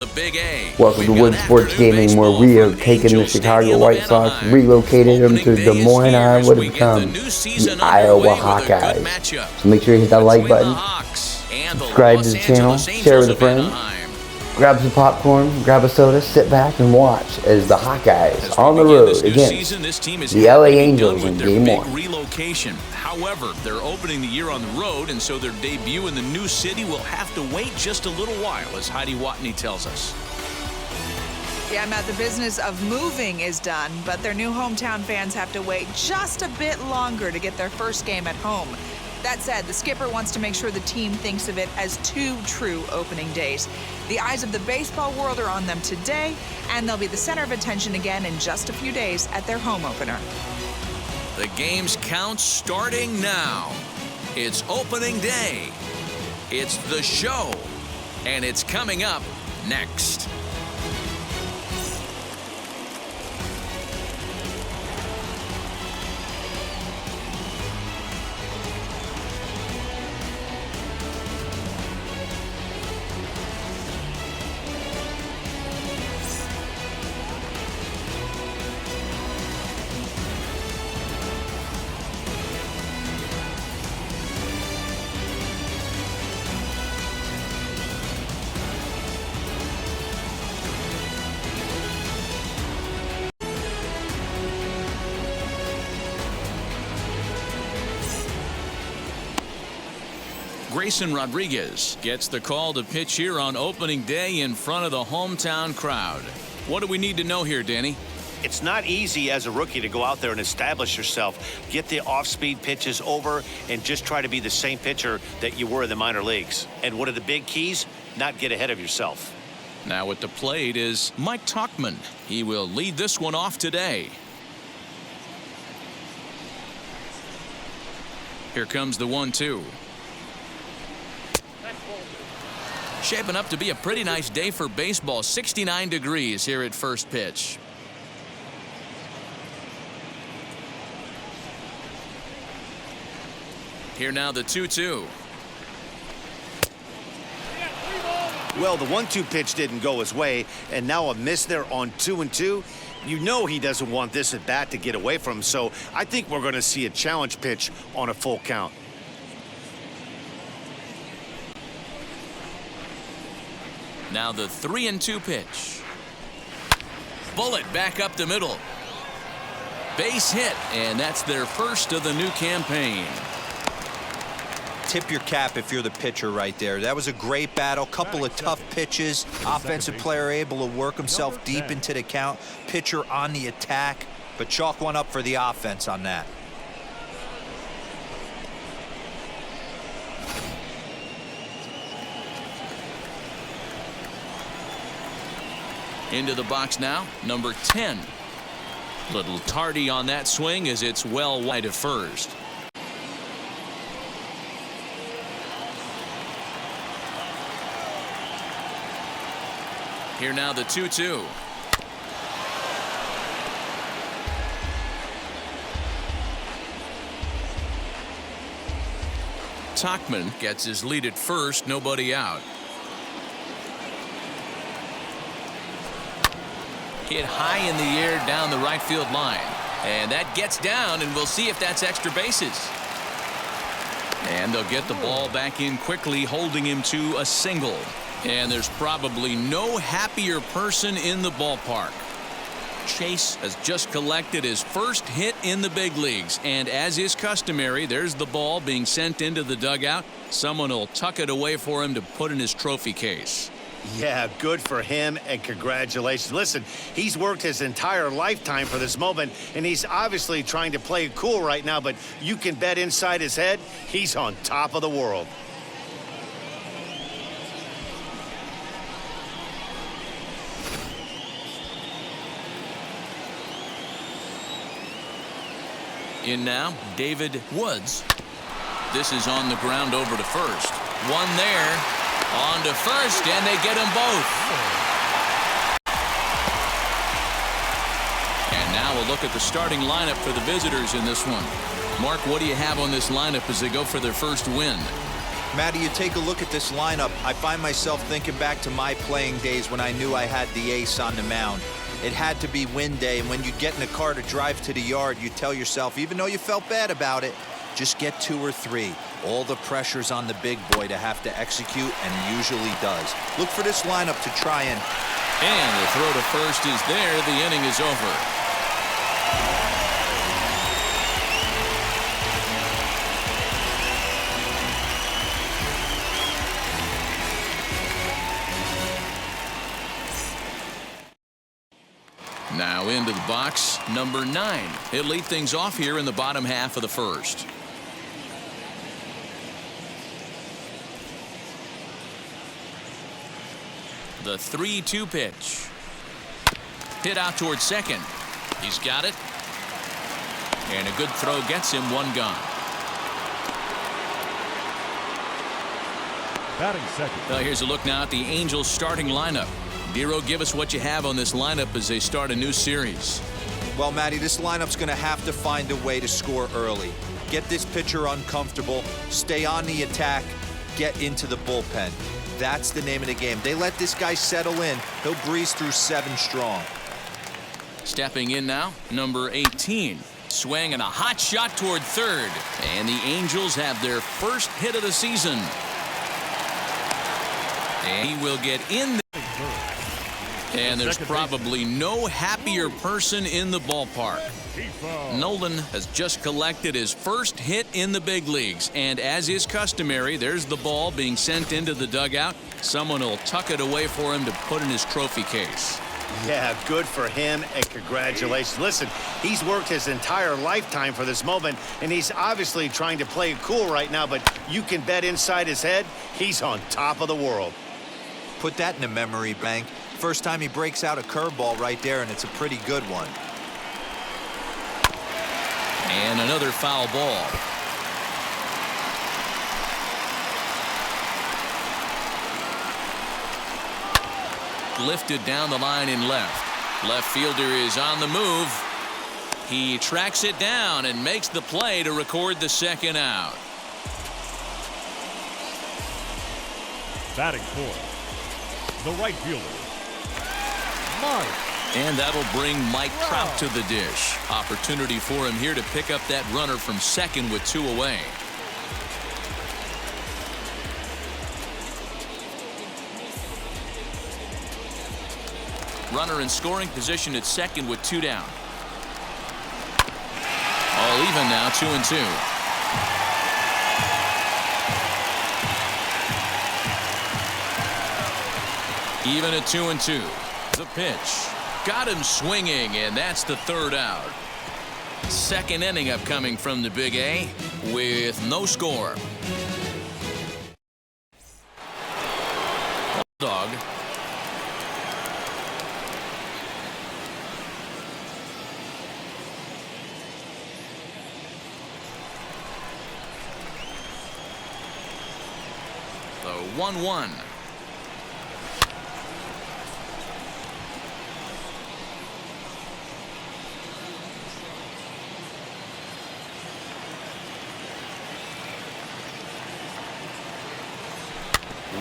The Big A. Welcome to Wood Sports Gaming, where we have taken the Chicago White Sox, relocated them to Des Moines, Iowa to become the Iowa Hawkeyes. So make sure you hit that like button, subscribe to the channel, share with a friend, grab some popcorn, grab a soda, sit back and watch as the Hawkeyes on the road against the LA Angels in Game 1. Relocation. However, they're opening the year on the road, and so their debut in the new city will have to wait just a little while, as Heidi Watney tells us. Yeah, Matt, the business of moving is done, but their new hometown fans have to wait just a bit longer to get their first game at home. That said, the skipper wants to make sure the team thinks of it as 2 true opening days. The eyes of the baseball world are on them today, and they'll be the center of attention again in just a few days at their home opener. The game's count starting now. It's opening day. It's the show. And it's coming up next. Grayson Rodriguez gets the call to pitch here on opening day in front of the hometown crowd. What do we need to know here, Danny? It's not easy as a rookie to go out there and establish yourself, get the off-speed pitches over, and just try to be the same pitcher that you were in the minor leagues. And one of the big keys, not get ahead of yourself. Now at the plate is Mike Tauchman. He will lead this one off today. Here comes the 1-2. Shaping up to be a pretty nice day for baseball. 69 degrees here at first pitch. Here now the 2-2. Well, the 1-2 pitch didn't go his way, and now a miss there on 2-2. You know he doesn't want this at bat to get away from him, so I think we're going to see a challenge pitch on a full count. Now the 3-2 pitch. Bullet back up the middle. Base hit, and that's their first of the new campaign. Tip your cap if you're the pitcher right there. That was a great battle, couple of tough pitches. Offensive player able to work himself deep into the count. Pitcher on the attack, but chalk one up for the offense on that. Into the box now, number 10. Little tardy on that swing as it's well wide of first. Here now the 2-2. Tauchman gets his lead at first, nobody out. Hit high in the air down the right field line. And that gets down, and we'll see if that's extra bases. And they'll get the ball back in quickly, holding him to a single. And there's probably no happier person in the ballpark. Chase has just collected his first hit in the big leagues. And as is customary, there's the ball being sent into the dugout. Someone will tuck it away for him to put in his trophy case. Yeah, good for him, and congratulations. Listen, he's worked his entire lifetime for this moment, and he's obviously trying to play it cool right now, but you can bet inside his head, he's on top of the world. In now, David Woods. This is on the ground over to first. One there. On to first, and they get them both. And now we'll look at the starting lineup for the visitors in this one. Mark, what do you have on this lineup as they go for their first win? Matty, you take a look at this lineup. I find myself thinking back to my playing days when I knew I had the ace on the mound. It had to be win day, and when you get in a car to drive to the yard, you tell yourself, even though you felt bad about it, just get 2 or 3. All the pressure's on the big boy to have to execute, and he usually does. Look for this lineup to try and... And the throw to first is there. The inning is over. Now into the box, number 9. He'll lead things off here in the bottom half of the first. The 3-2 pitch. Hit out towards second. He's got it. And a good throw gets him 1 gone. Batting second. Well, here's a look now at the Angels starting lineup. Dero, give us what you have on this lineup as they start a new series. Well, Matty, this lineup's going to have to find a way to score early. Get this pitcher uncomfortable, stay on the attack, get into the bullpen. That's the name of the game. They let this guy settle in, he'll breeze through 7 strong. Stepping in now, number 18. Swing and a hot shot toward third. And the Angels have their first hit of the season. And he will get in there. And there's probably no happier person in the ballpark. Nolan has just collected his first hit in the big leagues, and as is customary, there's the ball being sent into the dugout. Someone will tuck it away for him to put in his trophy case. Yeah, good for him, and congratulations. Listen, he's worked his entire lifetime for this moment, and he's obviously trying to play it cool right now, but you can bet inside his head, he's on top of the world. Put that in a memory bank. First time he breaks out a curveball right there, and it's a pretty good one. And another foul ball. Lifted down the line in left. Left fielder is on the move. He tracks it down and makes the play to record the second out. Batting fourth, the right fielder, Mike. And that'll bring Mike Trout to the dish. Opportunity for him here to pick up that runner from second with 2 away. Runner in scoring position at second with 2 down. All even now, 2-2. Even at 2-2. The pitch. Got him swinging, and that's the 3rd out. Second inning upcoming from the Big A with no score. Dog. The 1-1.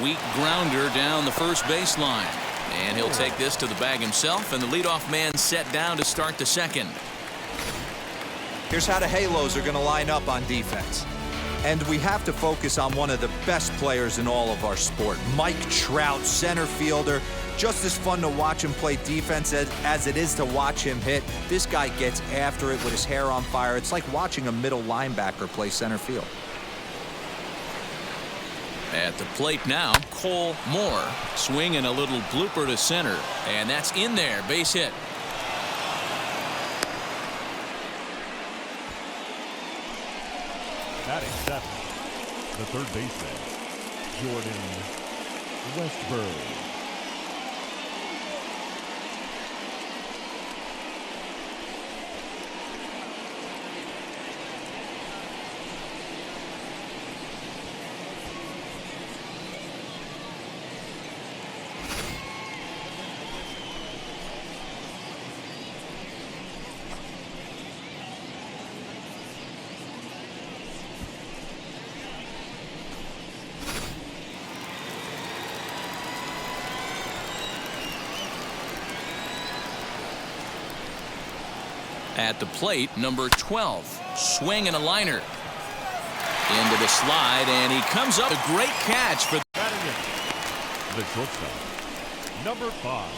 Weak grounder down the first baseline. And he'll take this to the bag himself, and the leadoff man set down to start the second. Here's how the Halos are going to line up on defense. And we have to focus on one of the best players in all of our sport. Mike Trout, center fielder. Just as fun to watch him play defense as it is to watch him hit. This guy gets after it with his hair on fire. It's like watching a middle linebacker play center field. At the plate now, Cole Moore swinging a little blooper to center, and that's in there, base hit. Batting seventh, the third baseman, Jordan Westburg. At the plate, number 12. Swing and a liner. Into the slide, and he comes up. A great catch for Batting in, the shortstop, number 5.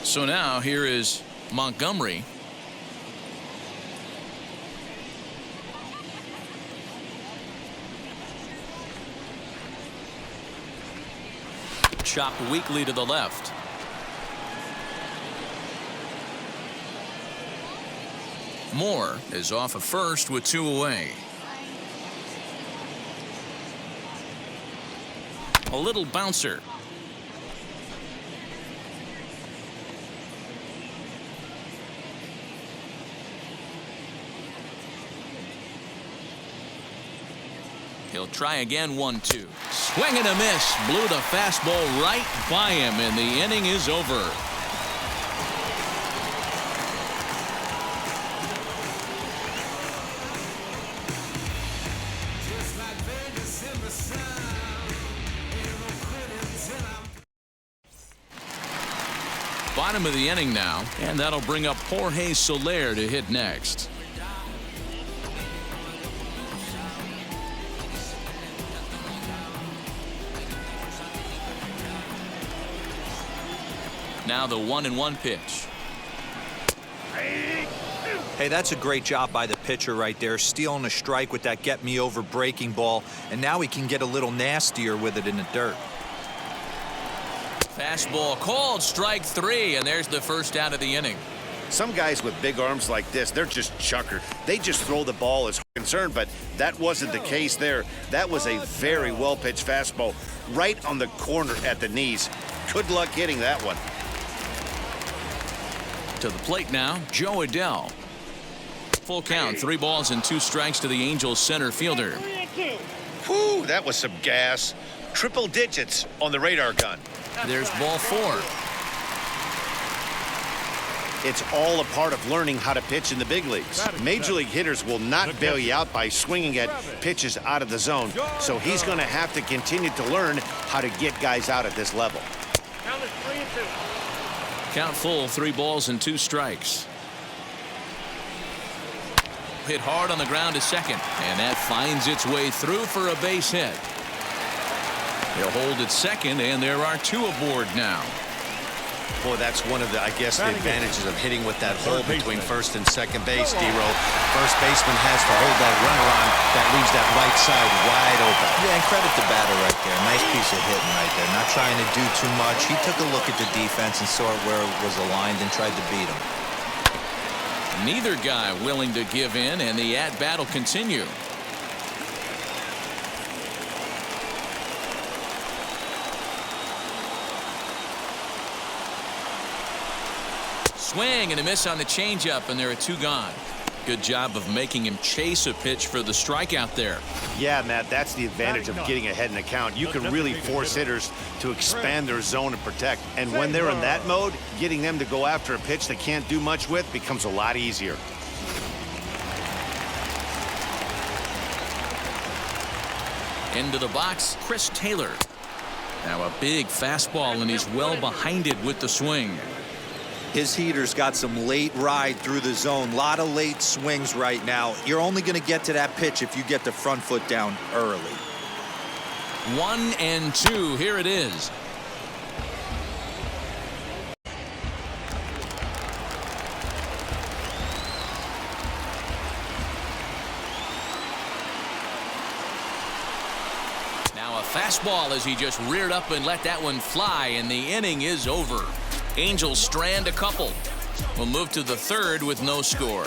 So now here is Montgomery. Chopped weakly to the left. Moore is off of first with 2 away. A little bouncer. He'll try again. 1-2. Swing and a miss. Blew the fastball right by him, and the inning is over. Bottom of the inning now, and that'll bring up Jorge Soler to hit next. Now the 1-1 pitch. Hey, that's a great job by the pitcher right there, stealing a strike with that get me over breaking ball, and now he can get a little nastier with it in the dirt. Fastball called, strike 3, and there's the first out of the inning. Some guys with big arms like this, they're just chucker. They just throw the ball as concerned, but that wasn't the case there. That was a very well-pitched fastball right on the corner at the knees. Good luck hitting that one. To the plate now, Joe Adell. Full count, 3 balls and 2 strikes to the Angels center fielder. Whew, that was some gas. Triple digits on the radar gun. There's ball 4. It's all a part of learning how to pitch in the big leagues. Major league hitters will not bail you out by swinging at pitches out of the zone, so he's going to have to continue to learn how to get guys out at this level. Count full, 3 balls and 2 strikes. Hit hard on the ground to second, and that finds its way through for a base hit. He'll hold at second, and there are 2 aboard now. Boy, that's one of the, I guess, the advantages of hitting with that hole between first and second base, D-Row. First baseman has to hold that runner on. That leaves that right side wide open. Yeah, and credit the batter right there. Nice piece of hitting right there. Not trying to do too much. He took a look at the defense and saw where it was aligned and tried to beat him. Neither guy willing to give in, and the at-bat will continue. Swing and a miss on the changeup, and there are 2 gone. Good job of making him chase a pitch for the strikeout there. Yeah, Matt, that's the advantage of getting ahead in a count. You can really force hitters to expand their zone and protect. And when they're in that mode, getting them to go after a pitch they can't do much with becomes a lot easier. Into the box, Chris Taylor. Now a big fastball, and he's well behind it with the swing. His heater's got some late ride through the zone. A lot of late swings right now. You're only going to get to that pitch if you get the front foot down early. 1-2. Here it is. Now a fastball as he just reared up and let that one fly, and the inning is over. Angels strand a couple. We'll move to the 3rd with no score.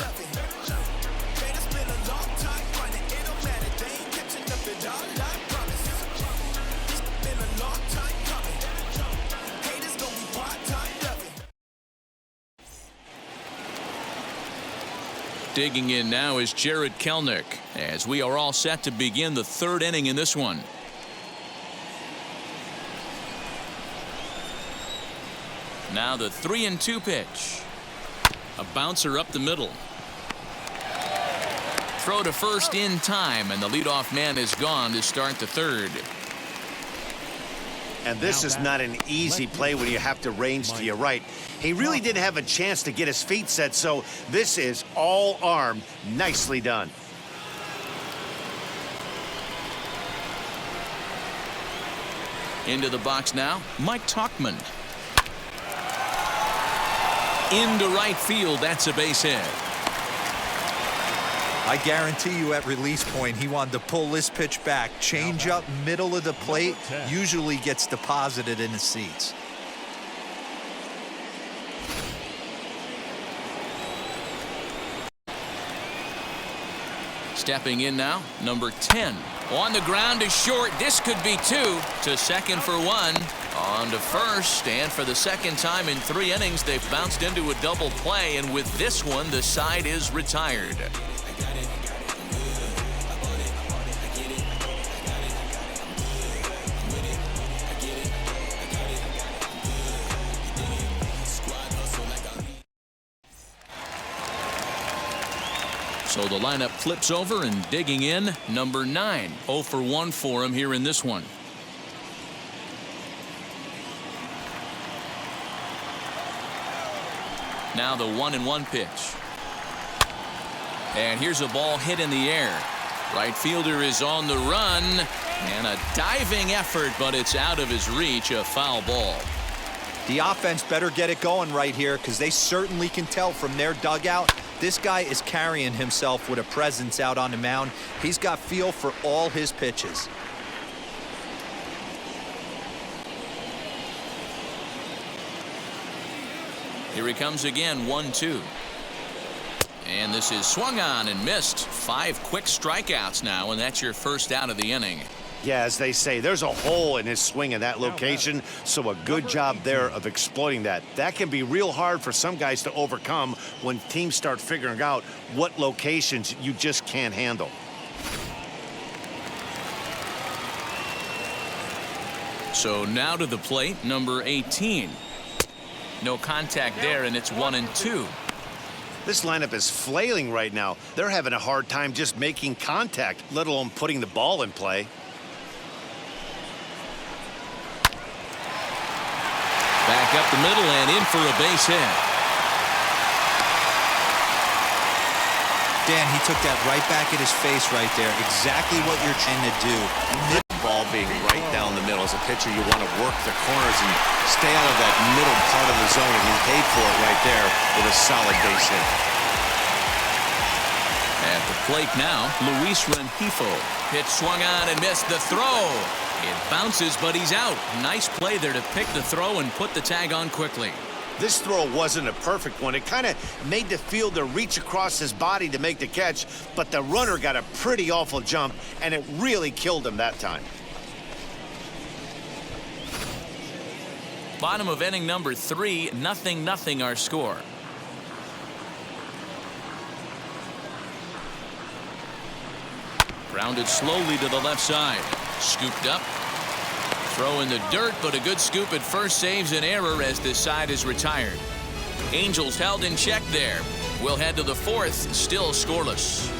Digging in now is Jarred Kelenic, as we are all set to begin the 3rd inning in this one. Now the 3-2 pitch. A bouncer up the middle. Throw to first in time, and the leadoff man is gone to start the 3rd. And this is not an easy play when you have to range to your right. He really didn't have a chance to get his feet set, so this is all arm. Nicely done. Into the box now, Mike Tauchman. Into right field, that's a base hit. I guarantee you at release point, he wanted to pull this pitch back. Change up middle of the plate, usually gets deposited in the seats. Stepping in now, number 10. On the ground to short. This could be 2. To second for 1. On to first. And for the second time in 3 innings, they've bounced into a double play. And with this one, the side is retired. So the lineup flips over, and digging in, number 9. 0 for 1 for him here in this one. Now the 1-1 pitch. And here's a ball hit in the air. Right fielder is on the run, and a diving effort, but it's out of his reach. A foul ball. The offense better get it going right here, because they certainly can tell from their dugout this guy is carrying himself with a presence out on the mound. He's got feel for all his pitches. Here he comes again, 1-2. And this is swung on and missed. 5 quick strikeouts now, and that's your first out of the inning. Yeah, as they say, there's a hole in his swing in that location, so a good job there of exploiting that. That can be real hard for some guys to overcome when teams start figuring out what locations you just can't handle. So now to the plate, number 18. No contact there, and it's 1-2. This lineup is flailing right now. They're having a hard time just making contact, let alone putting the ball in play. Back up the middle and in for a base hit. Dan, he took that right back at his face right there. Exactly what you're trying to do. Ball being right down the middle. As a pitcher, you want to work the corners and stay out of that middle part of the zone, and he paid for it right there with a solid base hit. At the plate now, Luis Rengifo. Pitch swung on and missed. The throw. It bounces, but he's out. Nice play there to pick the throw and put the tag on quickly. This throw wasn't a perfect one. It kind of made the fielder reach across his body to make the catch, but the runner got a pretty awful jump, and it really killed him that time. Bottom of inning number 3, 0-0 our score. Grounded slowly to the left side. Scooped up. Throw in the dirt, but a good scoop at first saves an error as this side is retired. Angels held in check there. We'll head to the 4th, still scoreless.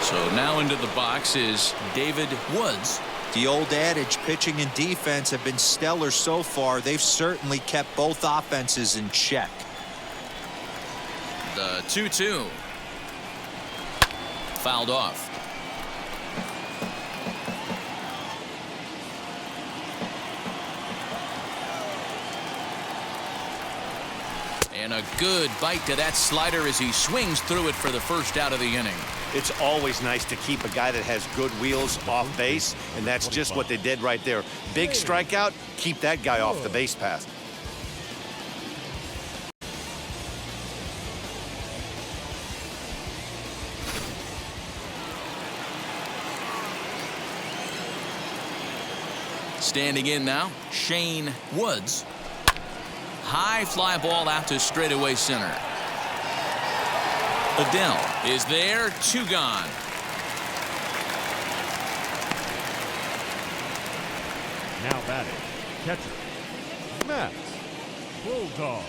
So now into the box is David Woods. The old adage, pitching and defense have been stellar so far. They've certainly kept both offenses in check. The 2-2. Fouled off. And a good bite to that slider as he swings through it for the first out of the inning. It's always nice to keep a guy that has good wheels off base, and that's just what they did right there. Big strikeout, keep that guy off the base path. Standing in now, Shane Woods. High fly ball out to straightaway center. Adell is there, 2 gone. Now batting, catcher, Matt Bulldog.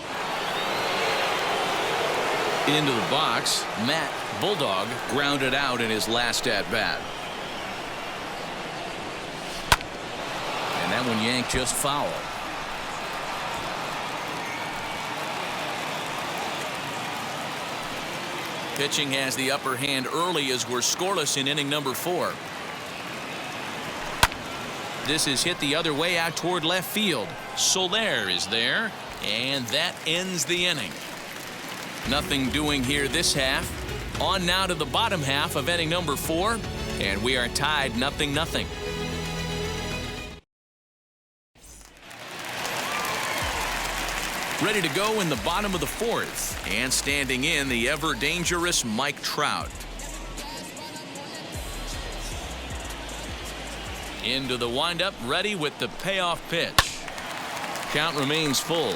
Into the box, Matt Bulldog grounded out in his last at bat. And that one yanked just foul. Pitching has the upper hand early as we're scoreless in inning number 4. This is hit the other way out toward left field. Soler is there, and that ends the inning. Nothing doing here this half. On now to the bottom half of inning number 4, and we are tied 0-0. Ready to go in the bottom of the 4th, and standing in the ever-dangerous Mike Trout. Into the windup, ready with the payoff pitch. Count remains full.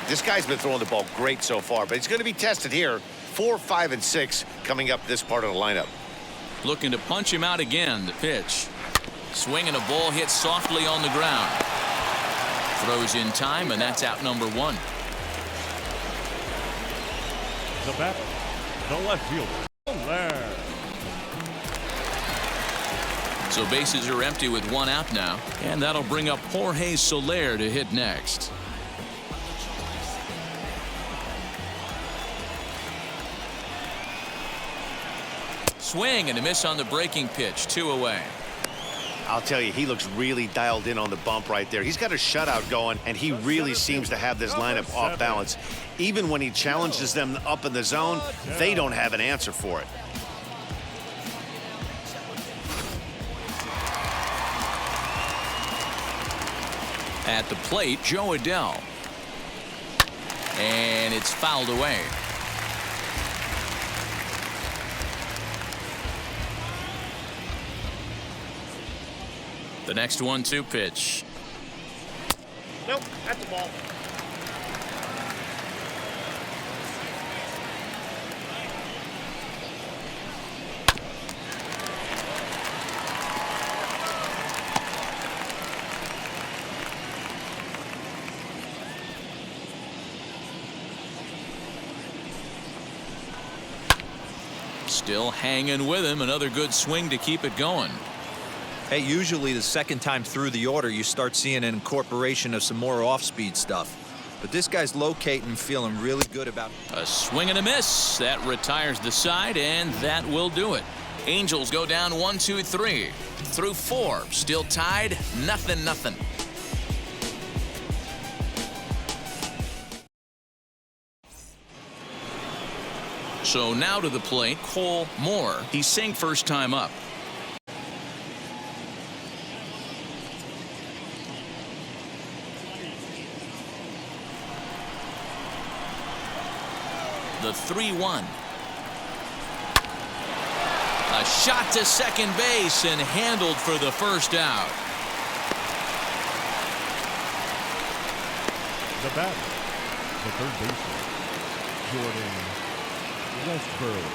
This guy's been throwing the ball great so far, but he's going to be tested here. 4, 5, and 6 coming up this part of the lineup. Looking to punch him out again. The pitch. Swinging a ball hit softly on the ground. Throws in time, and that's out number 1. The batter, the left fielder, Soler. So bases are empty with 1 out now, and that'll bring up Jorge Soler to hit next. Swing and a miss on the breaking pitch. 2 away. I'll tell you, he looks really dialed in on the bump right there. He's got a shutout going, and he really seems to have this lineup off balance. Even when he challenges them up in the zone, they don't have an answer for it. At the plate, Joe Adell. And it's fouled away. The next 1-2 pitch. Nope, that's the ball. Still hanging with him. Another good swing to keep it going. Hey, usually the second time through the order you start seeing an incorporation of some more off-speed stuff. But this guy's locating, feeling really good about it. A swing and a miss. That retires the side, and that will do it. Angels go down 1-2-3 through 4. Still tied 0-0. So now to the plate, Cole Moore. He's saying first time up. The 3-1. A shot to second base and handled for the first out. The batter, the third baseman, Jordan Westburg.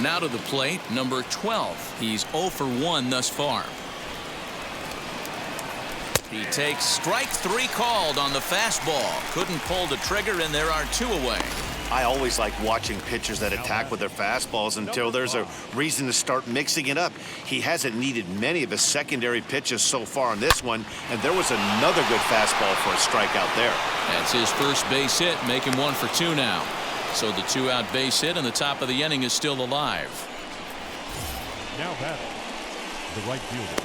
Now to the plate, number 12. He's 0 for 1 thus far. He takes strike 3 called on the fastball. Couldn't pull the trigger, and there are 2 away. I always like watching pitchers that attack with their fastballs until there's a reason to start mixing it up. He hasn't needed many of his secondary pitches so far in this one, and there was another good fastball for a strikeout there. That's his first base hit, making 1 for 2 now. So the 2-out base hit, and the top of the inning is still alive. Now batting, the right fielder,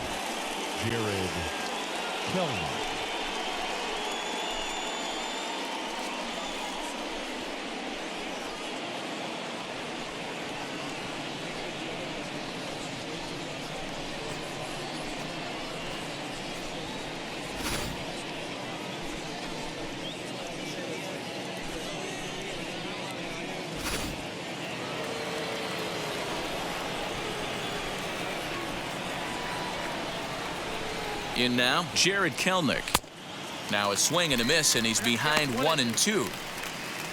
Jared Kellner. In now, Jared Kelnick. Now a swing and a miss, and he's behind 1-2.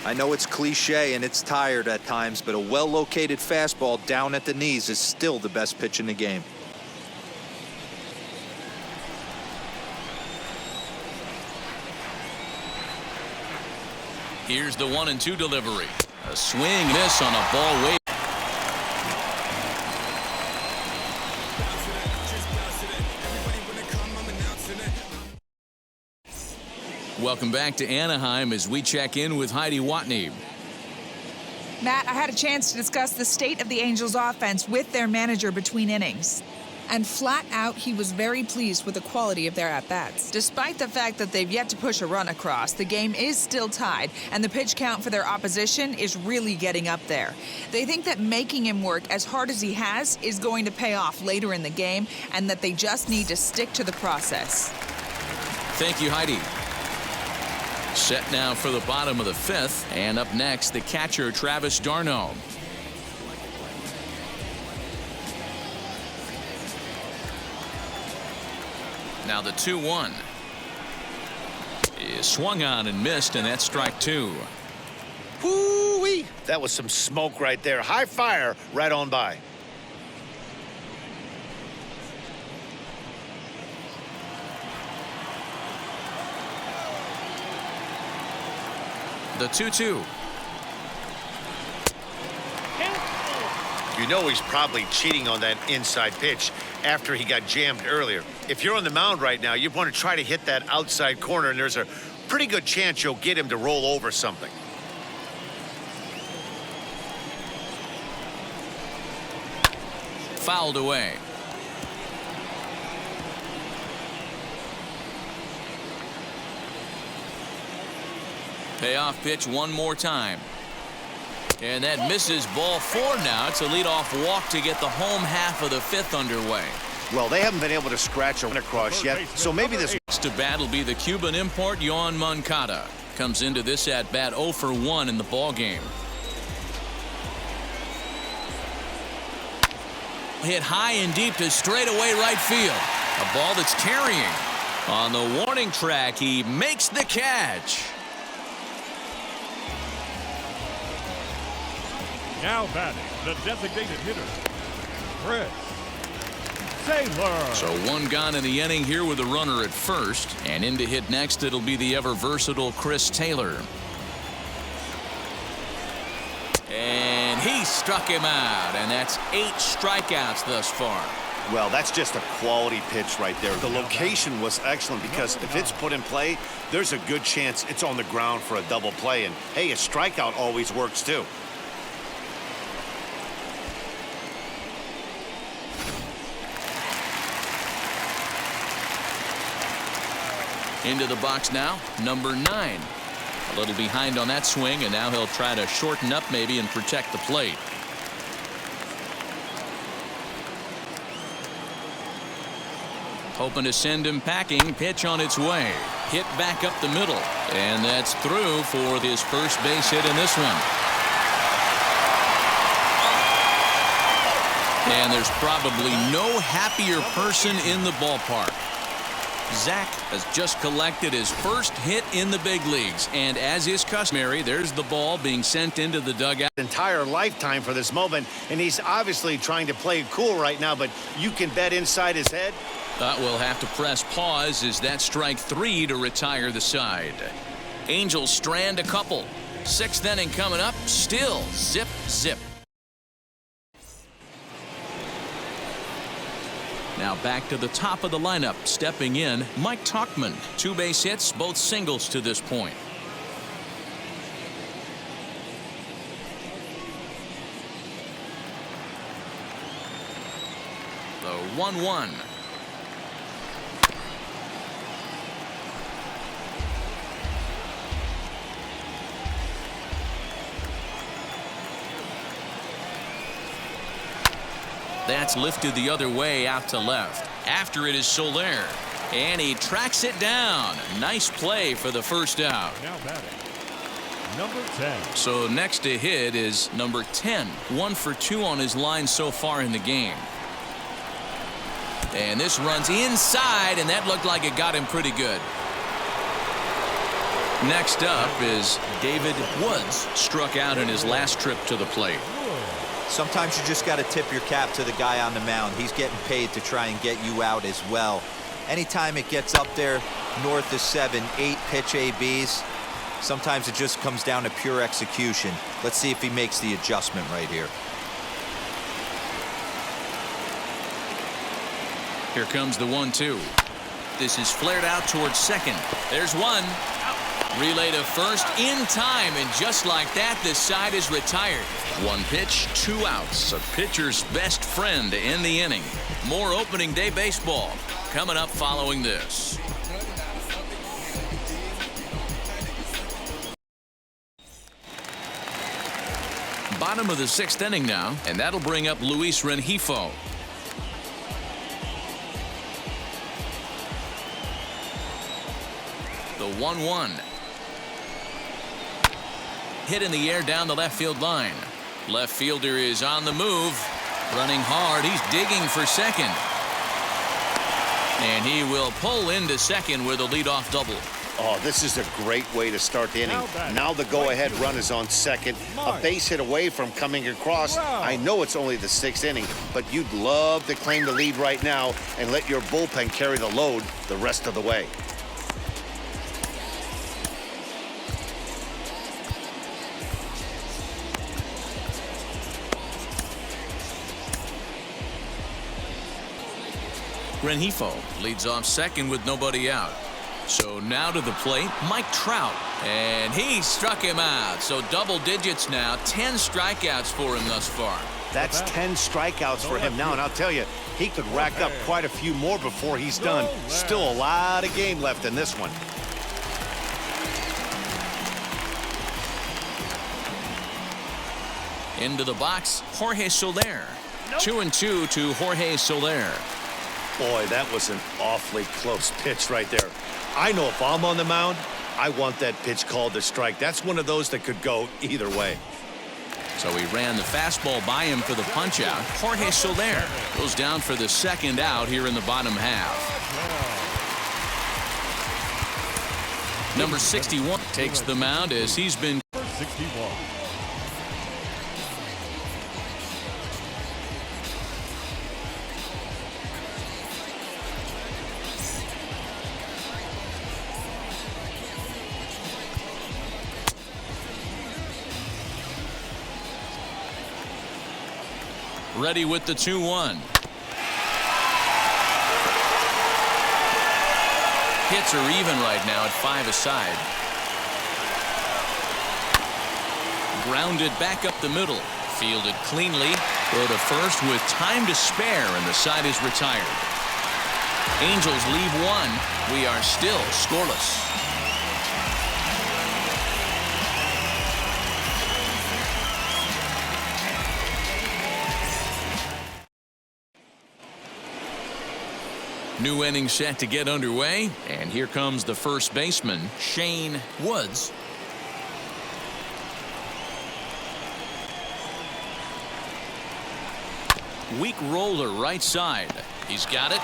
I know it's cliche and it's tired at times, but a well-located fastball down at the knees is still the best pitch in the game. Here's the 1-2 delivery. A swing miss on a ball way. Welcome back to Anaheim as we check in with Heidi Watney. Matt, I had a chance to discuss the state of the Angels offense with their manager between innings. And flat out, he was very pleased with the quality of their at-bats. Despite the fact that they've yet to push a run across, the game is still tied, and the pitch count for their opposition is really getting up there. They think that making him work as hard as he has is going to pay off later in the game, and that they just need to stick to the process. Thank you, Heidi. Set now for the bottom of the 5th, and up next, the catcher, Travis d'Arnaud. Now the 2-1 is swung on and missed, and that's strike 2. Whoo-wee! That was some smoke right there. High fire right on by. The 2-2. You know he's probably cheating on that inside pitch after he got jammed earlier. If you're on the mound right now, you want to try to hit that outside corner, and there's a pretty good chance you'll get him to roll over something. Fouled away. Payoff pitch one more time. And that misses ball 4 now. It's a leadoff walk to get the home half of the 5th underway. Well, they haven't been able to scratch a run across yet, so maybe this... To bat will be the Cuban import, Yoan Moncada. Comes into this at-bat 0 for 1 in the ball game. Hit high and deep to straightaway right field. A ball that's carrying. On the warning track, he makes the catch. Now batting, the designated hitter, Chris Taylor. So 1 gone in the inning here with a runner at first. And in to hit next, it'll be the ever-versatile Chris Taylor. And he struck him out. And that's 8 strikeouts thus far. Well, that's just a quality pitch right there. The location was excellent because if it's put in play, there's a good chance it's on the ground for a double play. And, hey, a strikeout always works, too. Into the box now, number 9. A little behind on that swing, and now he'll try to shorten up maybe and protect the plate. Hoping to send him packing. Pitch on its way. Hit back up the middle. And that's through for his first base hit in this one. And there's probably no happier person in the ballpark. Zach has just collected his first hit in the big leagues, and as is customary, there's the ball being sent into the dugout. Entire lifetime for this moment, and he's obviously trying to play it cool right now, but you can bet inside his head. We'll have to press pause as that strike 3 to retire the side. Angels strand a couple. 6th inning coming up, still zip, zip. Now back to the top of the lineup. Stepping in, Mike Tauchman. 2 base hits, both singles to this point. The 1-1. That's lifted the other way out to left. After it is Soler. And he tracks it down. Nice play for the first out. Now batting, number 10. So next to hit is number 10. 1 for 2 on his line so far in the game. And this runs inside, and that looked like it got him pretty good. Next up is David Woods. Struck out in his last trip to the plate. Sometimes you just got to tip your cap to the guy on the mound. He's getting paid to try and get you out as well. Anytime it gets up there north of 7, 8 pitch ABs, Sometimes it just comes down to pure execution. Let's see if he makes the adjustment right here. Here comes the 1-2. This is flared out towards second. There's one. Relay to first in time, and just like that, this side is retired. One pitch, 2 outs. A pitcher's best friend to end the inning. More opening day baseball coming up following this. Bottom of the 6th inning now, and that'll bring up Luis Rengifo. The 1-1. Hit in the air down the left field line. Left fielder is on the move, running hard. He's digging for second, and he will pull into second with a leadoff double. Oh, this is a great way to start the inning. Now the go-ahead run is on second, a base hit away from coming across. I know it's only the 6th inning, but you'd love to claim the lead right now and let your bullpen carry the load the rest of the way. Rengifo leads off second with nobody out. So now to the plate, Mike Trout. And he struck him out. So double digits now, 10 strikeouts for him thus far. That's 10 strikeouts for him now, and I'll tell you, he could rack up quite a few more before he's done. Still a lot of game left in this one. Into the box, Jorge Soler. 2-2 to Jorge Soler. Boy, that was an awfully close pitch right there. I know if I'm on the mound, I want that pitch called a strike. That's one of those that could go either way. So he ran the fastball by him for the punch-out. Jorge Soler goes down for the 2nd out here in the bottom half. Number 61 takes the mound as he's been 61. ready with the 2-1. Hits are even right now at 5 aside. Grounded back up the middle. Fielded cleanly. Throw to first with time to spare, and the side is retired. Angels leave one. We are still scoreless. New inning set to get underway, and here comes the first baseman, Shane Woods. Weak roller right side. He's got it.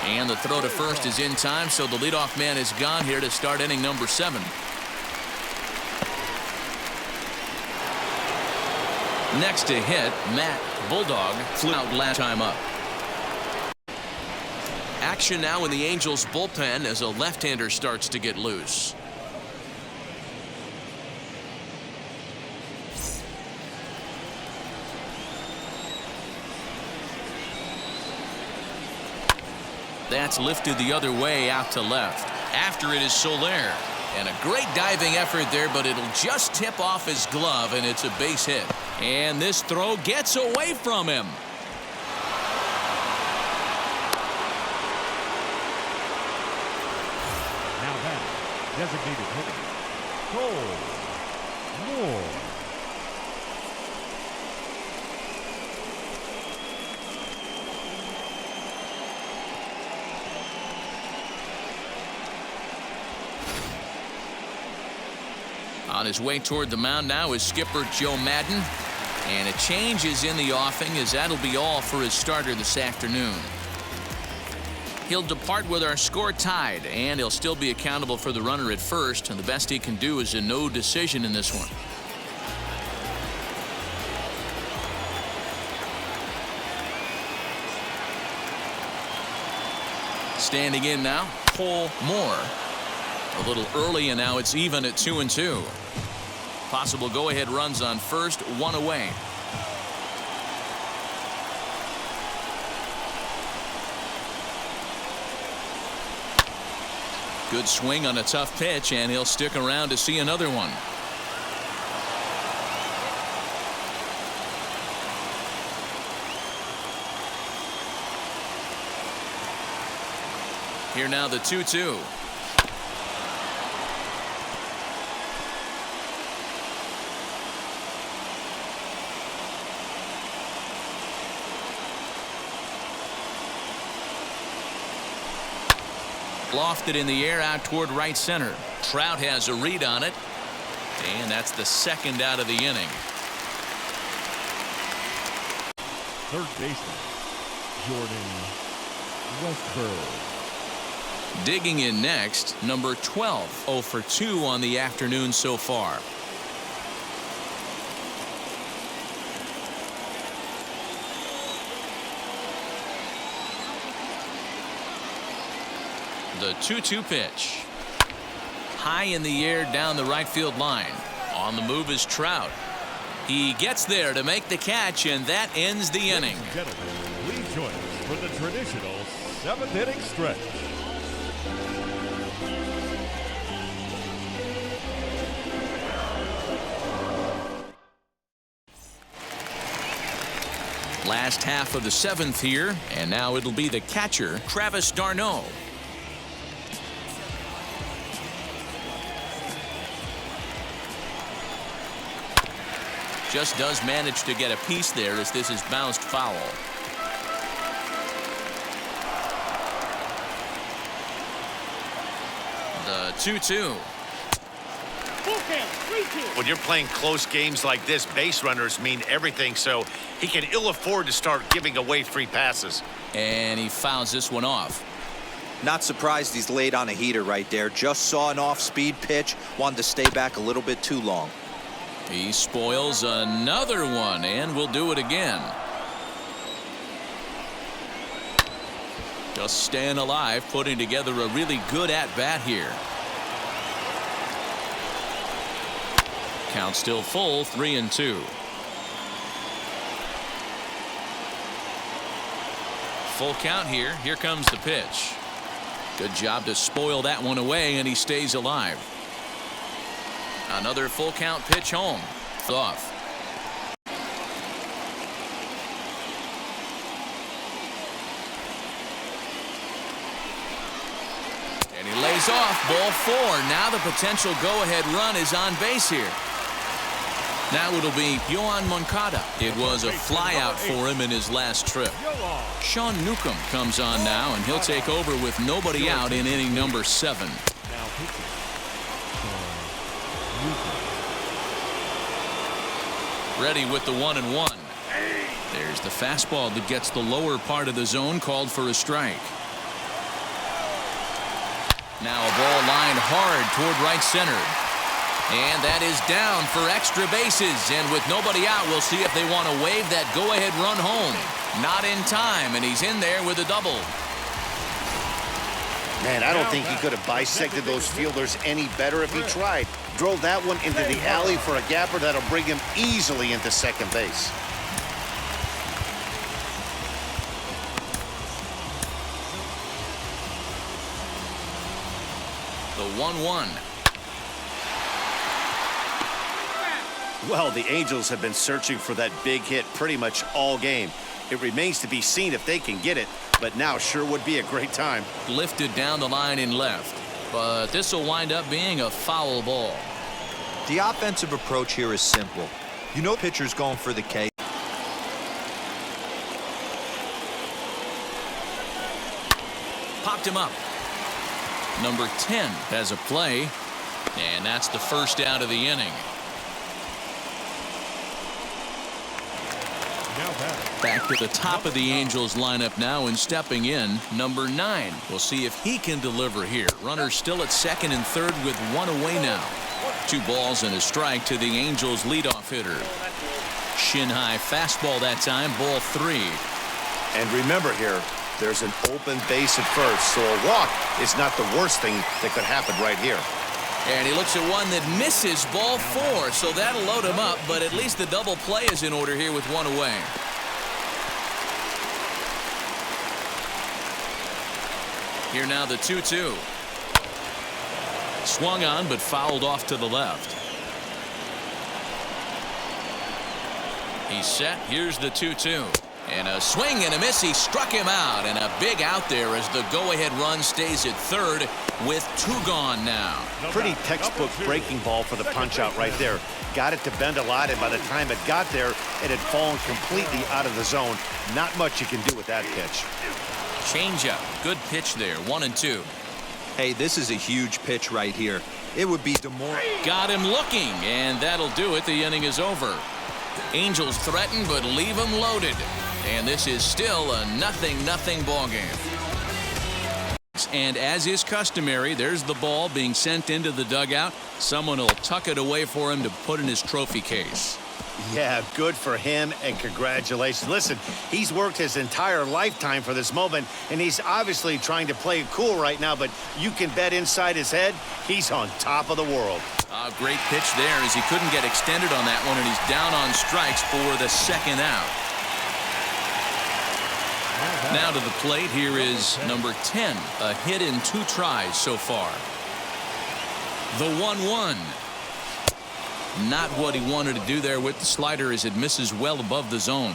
And the throw to first is in time, so the leadoff man is gone here to start inning number 7. Next to hit, Matt Bulldog flew out last time up. Action now in the Angels bullpen as a left-hander starts to get loose. That's lifted the other way out to left. After it is Soler. And a great diving effort there, but it'll just tip off his glove, and it's a base hit. And this throw gets away from him. Now that designated hitter, Cole Moore. On his way toward the mound now is skipper Joe Madden. And a change is in the offing, as that'll be all for his starter this afternoon. He'll depart with our score tied, and he'll still be accountable for the runner at first, and the best he can do is a no decision in this one. Standing in now, Cole Moore. A little early, and now it's even at 2-2. Possible go-ahead runs on first, one away. Good swing on a tough pitch, and he'll stick around to see another one. Here now the 2-2. Lofted in the air out toward right center. Trout has a read on it, and that's the second out of the inning. Third baseman, Jordan Westburg. Digging in next, number 12, 0 for 2 on the afternoon so far. The 2-2 pitch. High in the air down the right field line. On the move is Trout. He gets there to make the catch, and that ends the inning. Ladies and gentlemen, please join us for the traditional 7th inning stretch. Last half of the 7th here, and now it'll be the catcher, Travis d'Arnaud. Just does manage to get a piece there as this is bounced foul. The 2-2. When you're playing close games like this, base runners mean everything, so he can ill afford to start giving away free passes. And he fouls this one off. Not surprised he's laid on a heater right there. Just saw an off-speed pitch, wanted to stay back a little bit too long. He spoils another one, and will do it again. Just staying alive, putting together a really good at-bat here. Count still full, 3-2. Full count here. Here comes the pitch. Good job to spoil that one away, and he stays alive. Another full count pitch home. Off. And he lays off. Ball 4. Now the potential go-ahead run is on base here. Now it'll be Yoan Moncada. It was a flyout for him in his last trip. Sean Newcomb comes on now, and he'll take over with nobody out in inning number 7. Ready with the 1-1. There's the fastball that gets the lower part of the zone, called for a strike. Now a ball lined hard toward right center. And that is down for extra bases. And with nobody out, we'll see if they want to wave that go-ahead run home. Not in time, and he's in there with a double. Man, I don't think he could have bisected those fielders any better if he tried. Drove that one into the alley for a gapper that'll bring him easily into second base. The 1-1. Well, the Angels have been searching for that big hit pretty much all game. It remains to be seen if they can get it, but now sure would be a great time. Lifted down the line in left, but this will wind up being a foul ball. The offensive approach here is simple. You know pitcher's going for the K. Popped him up. Number 10 has a play, and that's the first out of the inning. Back to the top of the Angels lineup now, and stepping in, number 9. We'll see if he can deliver here. Runners still at second and third with one away now. 2 balls and a strike to the Angels leadoff hitter. Shin high fastball that time, ball 3. And remember here, There's an open base at first, so a walk is not the worst thing that could happen right here. And he looks at one that misses ball 4, so that'll load him up, but at least the double play is in order here with one away. Here now the 2-2. Swung on, but fouled off to the left. He's set. Here's the 2-2. And a swing and a miss. He struck him out. And a big out there as the go-ahead run stays at third with 2 gone now. Pretty textbook breaking ball for the punch-out right there. Got it to bend a lot, and by the time it got there, it had fallen completely out of the zone. Not much you can do with that pitch. Changeup. Good pitch there. 1-2. Hey, this is a huge pitch right here. It would be demoralizing. Got him looking, and that'll do it. The inning is over. Angels threaten, but leave them loaded. And this is still a 0-0 ball game. And as is customary, there's the ball being sent into the dugout. Someone will tuck it away for him to put in his trophy case. Yeah, good for him, and congratulations. Listen, he's worked his entire lifetime for this moment, and he's obviously trying to play it cool right now, but you can bet inside his head, he's on top of the world. A great pitch there as he couldn't get extended on that one, and he's down on strikes for the second out. Now to the plate, here is number 10, a hit in 2 tries so far. The 1-1. Not what he wanted to do there with the slider as it misses well above the zone.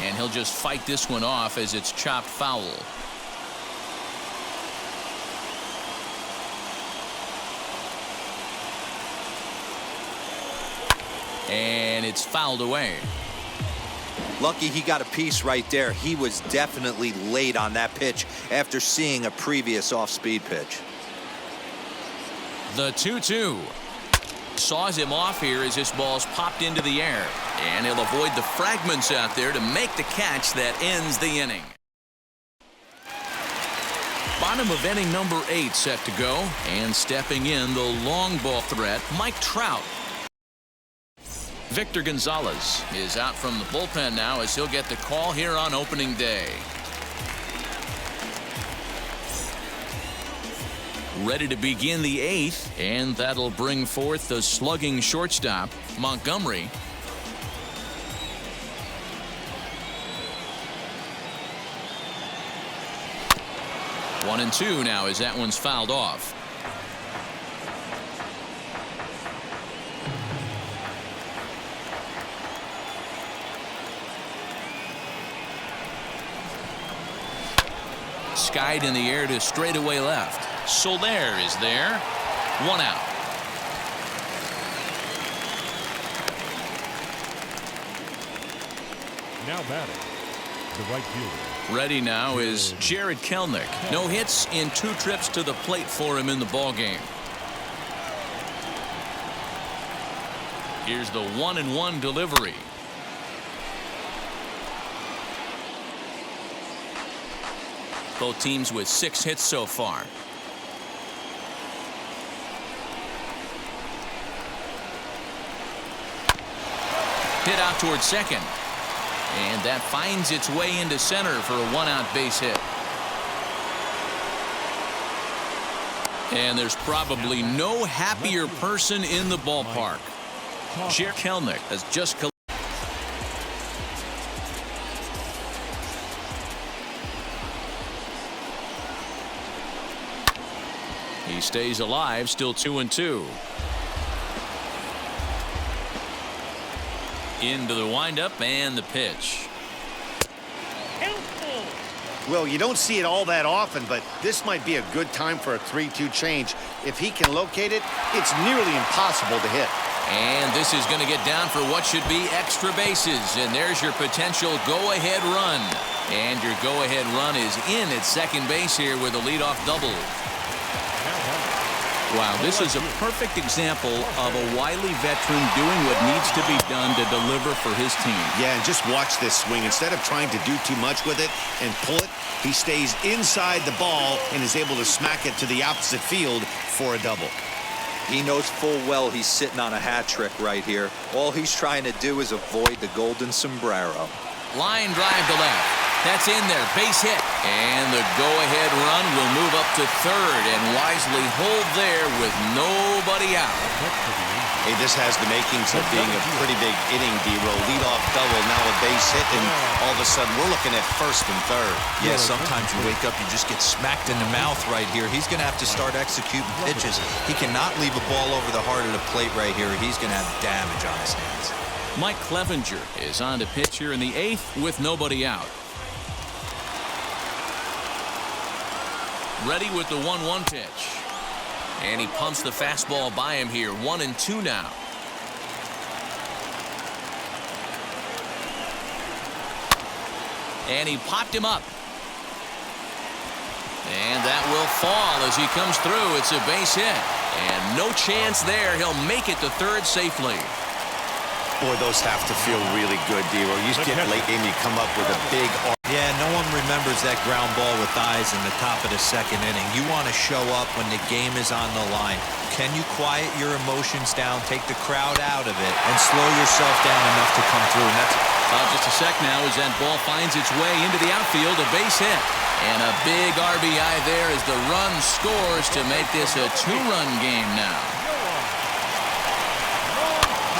And he'll just fight this one off as it's chopped foul. And it's fouled away. Lucky he got a piece right there. He was definitely late on that pitch after seeing a previous off-speed pitch. The 2-2. Saws him off here as this ball's popped into the air. And he'll avoid the fragments out there to make the catch that ends the inning. Bottom of inning number 8 set to go. And stepping in, the long ball threat, Mike Trout. Victor Gonzalez is out from the bullpen now as he'll get the call here on opening day. Ready to begin the 8th, and that'll bring forth the slugging shortstop, Montgomery. One and 2 now as that one's fouled off. Skied in the air to straightaway left. Soler is there. 1 out. Now batting, the right fielder. Ready now is Jarred Kelenic. No hits in 2 trips to the plate for him in the ball game. Here's the 1-1 delivery. Both teams with 6 hits so far. Hit out towards second. And that finds its way into center for a 1-out base hit. And there's probably no happier person in the ballpark. Jarred Kelenic has just collected. He stays alive, still 2-2. Into the windup and the pitch. Well, you don't see it all that often, but this might be a good time for a 3-2 change. If he can locate it, it's nearly impossible to hit. And this is going to get down for what should be extra bases. And there's your potential go-ahead run. And your go-ahead run is in at second base here with a leadoff double. Wow, this is a perfect example of a wily veteran doing what needs to be done to deliver for his team. Yeah, and just watch this swing. Instead of trying to do too much with it and pull it, he stays inside the ball and is able to smack it to the opposite field for a double. He knows full well he's sitting on a hat trick right here. All he's trying to do is avoid the golden sombrero. Line drive to left. That's in there. Base hit. And the go-ahead run will move up to third and wisely hold there with nobody out. Hey, this has the makings of being a pretty big inning, D-Roll. Leadoff double, now a base hit, and all of a sudden we're looking at first and third. Yeah, sometimes you wake up, you just get smacked in the mouth right here. He's going to have to start executing pitches. He cannot leave a ball over the heart of the plate right here. He's going to have damage on his hands. Mike Clevenger is on to pitch here in the 8th with nobody out. Ready with the 1-1 pitch. And he pumps the fastball by him here. 1-2 now. And he popped him up. And that will fall as he comes through. It's a base hit. And no chance there. He'll make it to third safely. Boy, those have to feel really good, D-Roll. You just get late game, you come up with a big arm. Yeah, no one remembers that ground ball with eyes in the top of the second inning. You want to show up when the game is on the line. Can you quiet your emotions down, take the crowd out of it, and slow yourself down enough to come through? And that's just a sec now as that ball finds its way into the outfield. A base hit. And a big RBI there as the run scores to make this a 2-run game now.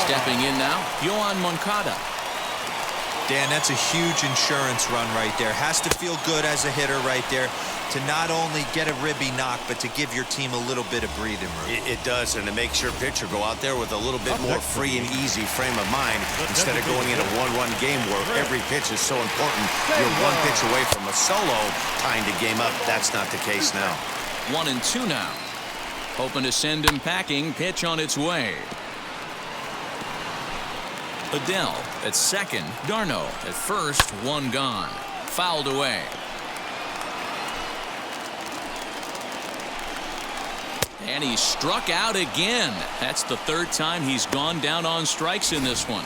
Stepping in now, Yoan Moncada. Dan, that's a huge insurance run right there. Has to feel good as a hitter right there to not only get a ribby knock, but to give your team a little bit of breathing room. It does, and it makes your pitcher go out there with a little bit more free and easy frame of mind instead of going in a one-run game where every pitch is so important. You're one pitch away from a solo tying the game up. That's not the case now. 1-2 now. Hoping to send him packing. Pitch on its way. Adele at second. Darno at first. One gone. Fouled away. And he struck out again. That's the third time he's gone down on strikes in this one.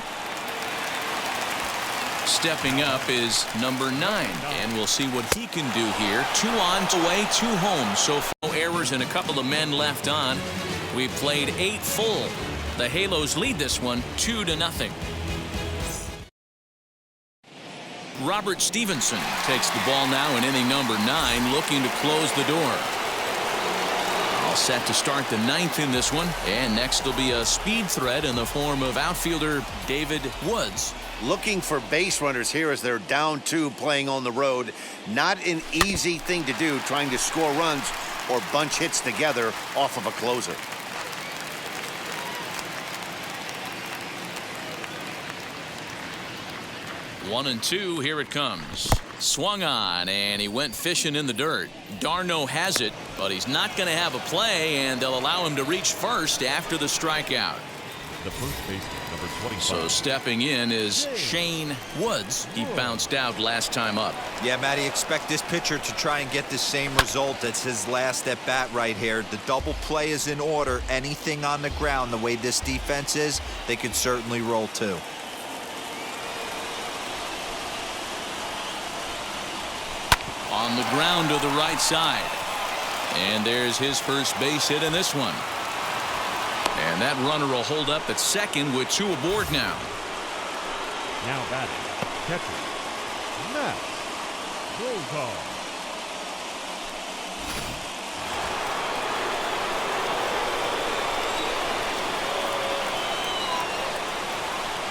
Stepping up is number 9, and we'll see what he can do here. 2 on, away, 2 home. So no errors and a couple of men left on. We've played 8 full. The Halos lead this one 2-0. Robert Stevenson takes the ball now in inning number 9, looking to close the door. All set to start the 9th in this one, and next will be a speed threat in the form of outfielder David Woods. Looking for base runners here as they're down 2 playing on the road. Not an easy thing to do, trying to score runs or bunch hits together off of a closer. One and 2, here it comes. Swung on, and he went fishing in the dirt. Darno has it, but he's not going to have a play, and they'll allow him to reach first after the strikeout. The first baseman, number 25. So stepping in is Shane Woods. He bounced out last time up. Yeah, Matty, expect this pitcher to try and get the same result as his last at bat right here. The double play is in order. Anything on the ground, the way this defense is, they could certainly roll too. On the ground to the right side. And there's his first base hit in this one. And that runner will hold up at second with 2 aboard now. Now batting, catcher, Matt Roll.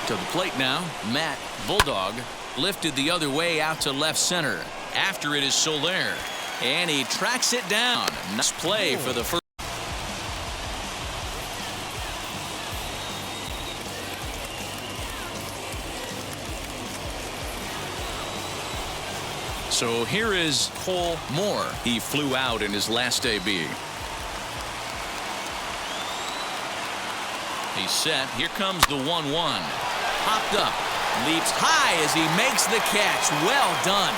To the plate now, Matt Bulldog lifted the other way out to left center. After it is Soler, and he tracks it down. Nice play for the first. So here is Cole Moore. He flew out in his last AB. He's set. Here comes the 1-1. Popped up. Leaps high as he makes the catch. Well done.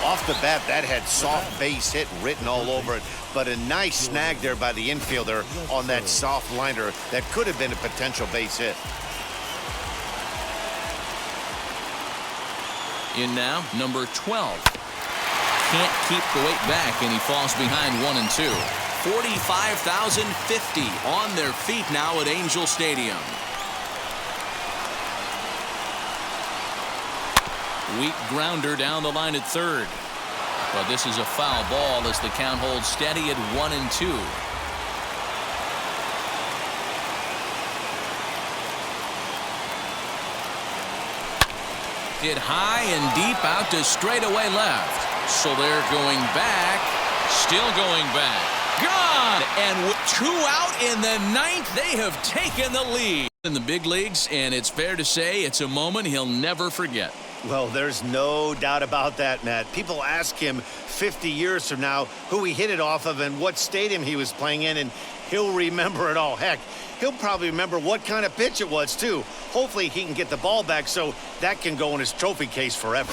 Off the bat, that had soft base hit written all over it, but a nice snag there by the infielder on that soft liner that could have been a potential base hit. In now, number 12. can't keep the weight back, and he falls behind 1-2. 45,050 on their feet now at Angel Stadium. Weak grounder down the line at third. But this is a foul ball as the count holds steady at 1-2. Hit high and deep out to straightaway left. So they're going back. Still going back. Gone! And with 2 out in the 9th, they have taken the lead in the big leagues, and it's fair to say it's a moment he'll never forget. Well, there's no doubt about that, Matt. People ask him 50 years from now who he hit it off of and what stadium he was playing in, and he'll remember it all. Heck, he'll probably remember what kind of pitch it was, too. Hopefully he can get the ball back so that can go in his trophy case forever.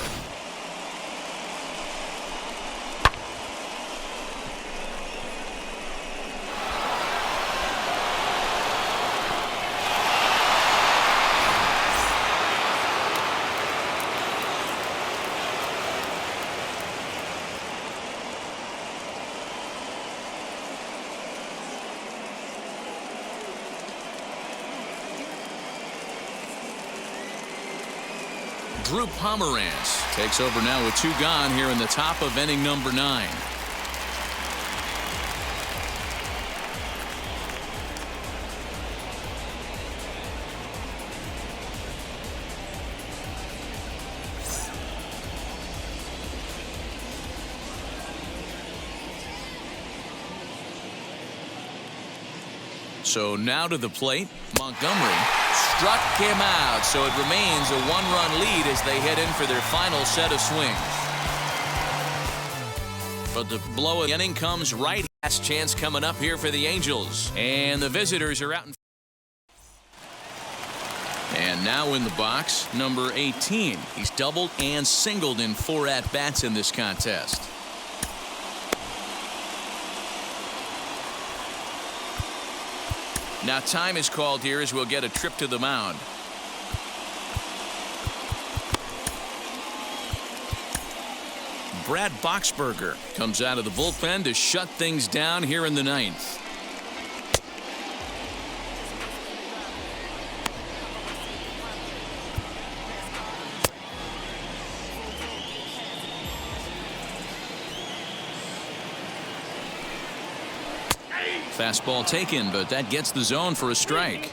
Drew Pomeranz takes over now with 2 gone here in the top of inning number 9. So now to the plate, Montgomery struck him out, so it remains a 1-run lead as they head in for their final set of swings. But the blow of the inning comes right. Last chance coming up here for the Angels, and the visitors are out in. And now in the box, number 18. He's doubled and singled in 4 at-bats in this contest. Now time is called here as we'll get a trip to the mound. Brad Boxberger comes out of the bullpen to shut things down here in the 9th. Fastball taken, but that gets the zone for a strike.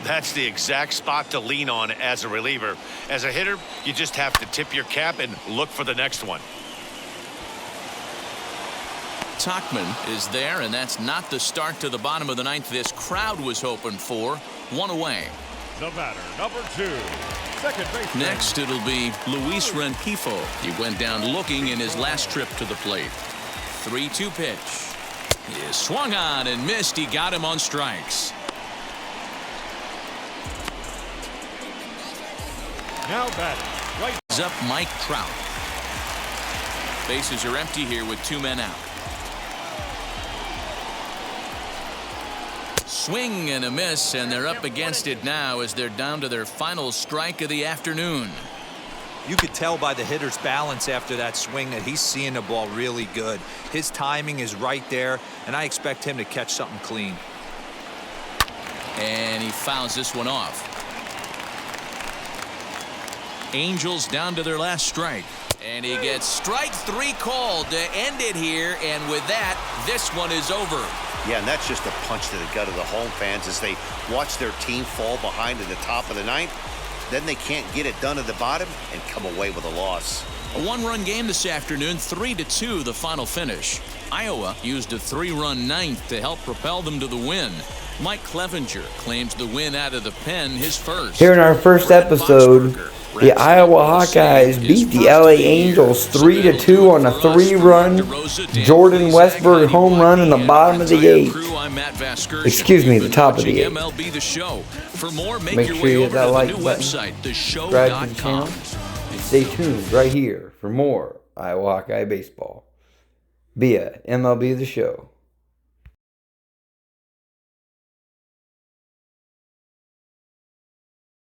That's the exact spot to lean on as a reliever. As a hitter, you just have to tip your cap and look for the next one. Tauchman is there, and that's not the start to the bottom of the 9th this crowd was hoping for. 1 away. The batter, number 2, second baseman. Next, it'll be Luis Rengifo. He went down looking in his last trip to the plate. 3-2 pitch. He is swung on and missed. He got him on strikes. Now batting, right. Is up Mike Trout. Bases are empty here with 2 men out. Swing and a miss, and they're up against it now as they're down to their final strike of the afternoon. You could tell by the hitter's balance after that swing that he's seeing the ball really good. His timing is right there, and I expect him to catch something clean. And he fouls this one off. Angels down to their last strike. And he gets strike 3 called to end it here, and with that, this one is over. Yeah, and that's just a punch to the gut of the home fans as they watch their team fall behind in the top of the 9th. Then they can't get it done at the bottom and come away with a loss. A 1-run game this afternoon, 3-2 the final finish. Iowa used a 3-run 9th to help propel them to the win. Mike Clevenger claims the win out of the pen, his first. Here in our first episode, the Iowa Hawkeyes beat the LA Angels 3-2 on a 3-run Jordan Westburg home run in the bottom of the 8th. Excuse me, the top of the 8th. For more, make sure you hit that like button, subscribe to the channel, and stay tuned right here for more Iowa Hawkeye baseball via MLB The Show.